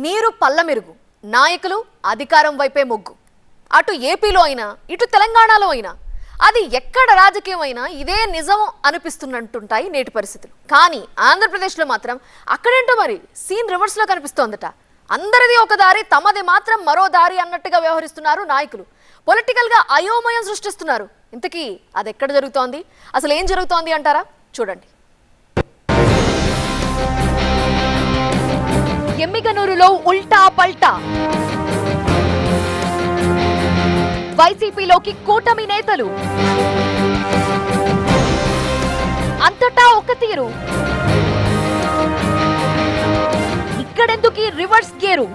నీరు పల్లమెరుగు, నాయకులు అధికారం వైపే మొగ్గు. అటు ఏపీలో అయినా ఇటు తెలంగాణలో అయినా అది ఎక్కడ రాజకీయం అయినా ఇదే నిజం అనిపిస్తున్నట్టుంటాయి నేటి పరిస్థితులు. కానీ ఆంధ్రప్రదేశ్లో మాత్రం అక్కడేంటో మరి సీన్ రివర్స్ లో కనిపిస్తోందట. అందరిది ఒక దారి, తమది మాత్రం మరో దారి అన్నట్టుగా వ్యవహరిస్తున్నారు నాయకులు. పొలిటికల్ గా అయోమయం సృష్టిస్తున్నారు. ఇంతకీ అది ఎక్కడ జరుగుతోంది, అసలు ఏం జరుగుతోంది అంటారా? చూడండి. ఎమ్మిగనూరులో ఉల్టా పల్టా, వైసీపీలోకి కూటమి నేతలు, అంతటా ఒక తీరు, ఇక్కడెందుకు రివర్స్ గేరు?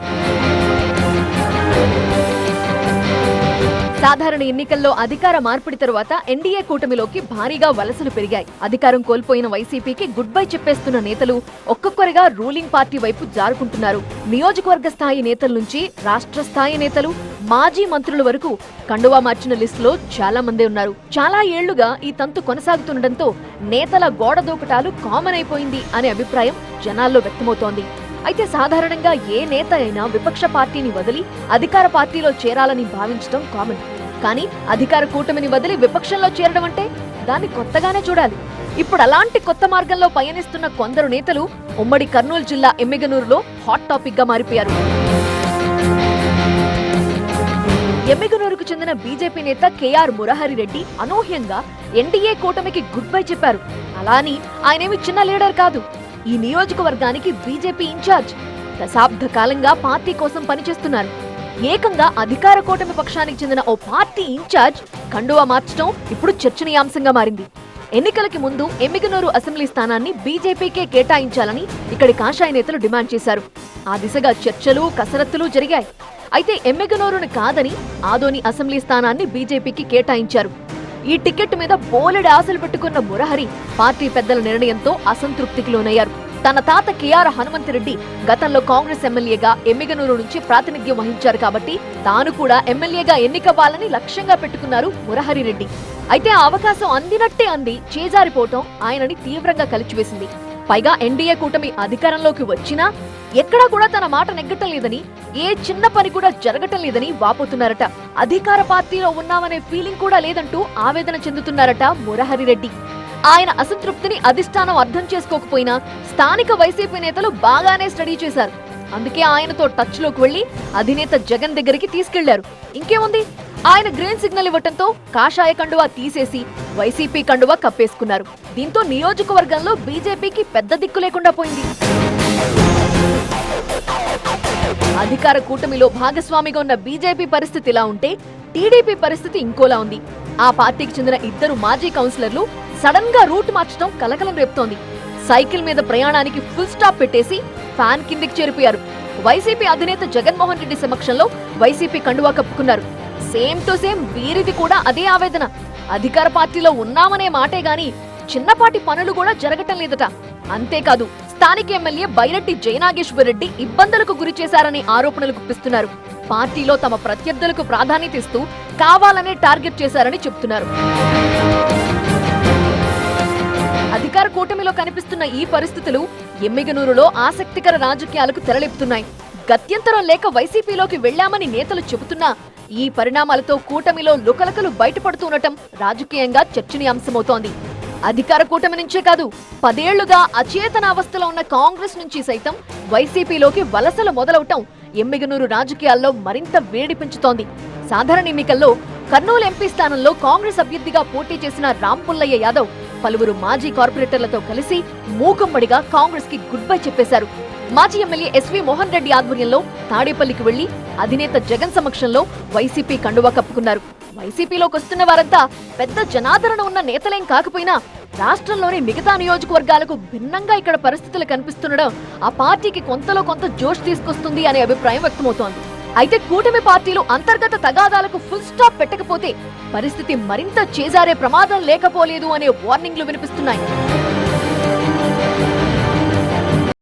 సాధారణ ఎన్నికల్లో అధికార మార్పిడి తరువాత ఎన్డీఏ కూటమిలోకి భారీగా వలసలు పెరిగాయి. అధికారం కోల్పోయిన వైసీపీకి గుడ్ బై చెప్పేస్తున్న నేతలు ఒక్కొక్కరిగా రూలింగ్ పార్టీ వైపు జారుకుంటున్నారు. నియోజకవర్గ స్థాయి నేతల నుంచి రాష్ట్ర స్థాయి నేతలు, మాజీ మంత్రుల వరకు కండువా మార్చిన లిస్టులో చాలా మంది ఉన్నారు. చాలా ఏళ్లుగా ఈ తంతు కొనసాగుతుండటంతో నేతల గోడ దూకటాలు కామన్ అయిపోయింది అనే అభిప్రాయం జనాల్లో వ్యక్తమవుతోంది. అయితే సాధారణంగా ఏ నేత అయినా విపక్ష పార్టీని వదిలి అధికార పార్టీలో చేరాలని భావించడం కామన్. కానీ అధికార కూటమిని వదిలి విపక్షంలో చేరడం అంటే దాన్ని కొత్తగానే చూడాలి. ఇప్పుడు అలాంటి కొత్త మార్గంలో పయనిస్తున్న కొందరు నేతలు ఉమ్మడి కర్నూలు జిల్లా ఎమ్మిగనూరులో హాట్ టాపిక్ గా మారిపోయారు. ఎమ్మిగనూరుకు చెందిన బీజేపీ నేత కేఆర్ మురహరి రెడ్డి అనూహ్యంగా ఎన్డీఏ కూటమికి గుడ్ బై చెప్పారు. అలాని ఆయనేమి చిన్న లీడర్ కాదు. ఈ నియోజకవర్గానికి బీజేపీ ఇన్ఛార్జ్. దశాబ్ద కాలంగా పార్టీ కోసం పనిచేస్తున్నారు. ఏకంగా అధికార కూటమి పక్షానికి చెందిన ఓ పార్టీ ఇన్ఛార్జ్ కండువా మార్చడం ఇప్పుడు చర్చనీయాంశంగా మారింది. ఎన్నికలకి ముందు ఎమ్మిగనూరు అసెంబ్లీ స్థానాన్ని బీజేపీకే కేటాయించాలని ఇక్కడి కాషాయ నేతలు డిమాండ్ చేశారు. ఆ దిశగా చర్చలు, కసరత్తులు జరిగాయి. అయితే ఎమ్మిగనూరును కాదని ఆదోని అసెంబ్లీ స్థానాన్ని బీజేపీకి కేటాయించారు. ఈ టికెట్ మీద బోలెడు ఆశలు పెట్టుకున్న మురహరి పార్టీ పెద్దల నిర్ణయంతో అసంతృప్తికి లోనయ్యారు. తన తాత కేఆర్ హనుమంతరెడ్డి గతంలో కాంగ్రెస్ ఎమ్మెల్యేగా ఎమ్మిగనూరు నుంచి ప్రాతినిధ్యం వహించారు కాబట్టి తాను కూడా ఎమ్మెల్యేగా ఎన్నికవ్వాలని లక్ష్యంగా పెట్టుకున్నారు మురహరి రెడ్డి. అయితే ఆ అవకాశం అందినట్టే అంది చేజారిపోవటం ఆయనని తీవ్రంగా కలిచివేసింది. పైగా ఎన్డీఏ కూటమి అధికారంలోకి వచ్చినా ఎక్కడా కూడా తన మాట నెగ్గటం లేదని, ఏ చిన్న పని కూడా జరగటం లేదని వాపోతున్నారట. అధికార పార్టీలో ఉన్నామనే ఫీలింగ్ కూడా లేదంటూ ఆవేదన చెందుతున్నారట మురహరి రెడ్డి. ఆయన అసంతృప్తిని అధిష్టానం అర్థం చేసుకోకపోయినా స్థానిక వైసీపీ నేతలు బాగానే స్టడీ చేశారు. అందుకే ఆయనతో టచ్ లోకి వెళ్లి అధినేత జగన్ దగ్గరికి తీసుకెళ్లారు. ఇంకేముంది, ఆయన గ్రీన్ సిగ్నల్ ఇవ్వటంతో కాషాయ కండువా తీసేసి వైసీపీ కండువా కప్పేసుకున్నారు. దీంతో నియోజకవర్గంలో బీజేపీకి పెద్ద దిక్కు లేకుండా పోయింది. అధికార కూటమిలో భాగస్వామిగా ఉన్న బీజేపీ పరిస్థితి ఇలా ఉంటే టీడీపీ పరిస్థితి ఇంకోలా ఉంది. ఆ పార్టీకి చెందిన ఇద్దరు మాజీ కౌన్సిలర్లు సడన్ గా రూట్ మార్చడం కలకలం రేపుతోంది. సైకిల్ మీద ప్రయాణానికి ఫుల్ స్టాప్ పెట్టేసి ఫ్యాన్ కిందికి చేరిపోయారు. వైసీపీ అధినేత జగన్మోహన్ రెడ్డి సమక్షంలో వైసీపీ కండువా కప్పుకున్నారు. సేమ్ టు సేమ్ వీరిది కూడా అదే ఆవేదన. అధికార పార్టీలో ఉన్నామనే మాటే గాని చిన్నపాటి పనులు కూడా జరగటం లేదట. అంతేకాదు, స్థానిక ఎమ్మెల్యే బైరెడ్డి జయనాగేశ్వర్ రెడ్డి ఇబ్బందులకు గురి చేశారని ఆరోపణలు గుప్పిస్తున్నారు. పార్టీలో తమ ప్రత్యర్థులకు ప్రాధాన్యత ఇస్తూ కావాలనే టార్గెట్ చేశారని చెబుతున్నారు. అధికార కూటమిలో కనిపిస్తున్న ఈ పరిస్థితులు ఎమ్మిగనూరులో ఆసక్తికర రాజకీయాలకు తెరలేపుతున్నాయి. గత్యంతరం లేక వైసీపీలోకి వెళ్లామని నేతలు చెబుతున్నా ఈ పరిణామాలతో కూటమిలో లుకలకలు బయటపడుతుండటం రాజకీయంగా చర్చనీయాంశమవుతోంది. అధికార కూటమి నుంచే కాదు, 10 ఏళ్లుగా అచేతన అవస్థలో ఉన్న కాంగ్రెస్ నుంచి సైతం వైసీపీలోకి వలసలు మొదలవటం ఎమ్మిగనూరు రాజకీయాల్లో మరింత వేడి పెంచుతోంది. సాధారణ ఎన్నికల్లో కర్నూలు ఎంపీ స్థానంలో కాంగ్రెస్ అభ్యర్థిగా పోటీ చేసిన రాంపుల్లయ్య యాదవ్ పలువురు మాజీ కార్పొరేటర్లతో కలిసి మూకుమ్మడిగా కాంగ్రెస్ కి గుడ్ బై చెప్పేశారు. మాజీ ఎమ్మెల్యే ఎస్వి మోహన్ రెడ్డి ఆధ్వర్యంలో తాడేపల్లికి వెళ్లి అధినేత జగన్ సమక్షంలో వైసీపీ కండువా కప్పుకున్నారు. వైసీపీలోకి వస్తున్న వారంతా పెద్ద జనాదరణ ఉన్న నేతలేం కాకపోయినా రాష్ట్రంలోని మిగతా నియోజకవర్గాలకు భిన్నంగా ఇక్కడ పరిస్థితులు కనిపిస్తుండడం ఆ పార్టీకి కొంతలో కొంత జోష్ తీసుకొస్తుంది అనే అభిప్రాయం వ్యక్తమవుతోంది. అయితే కూటమి పార్టీలు అంతర్గత తగాదాలకు ఫుల్ స్టాప్ పెట్టకపోతే పరిస్థితి మరింత చేజారే ప్రమాదం లేకపోలేదు అనే వార్నింగ్లు వినిపిస్తున్నాయి.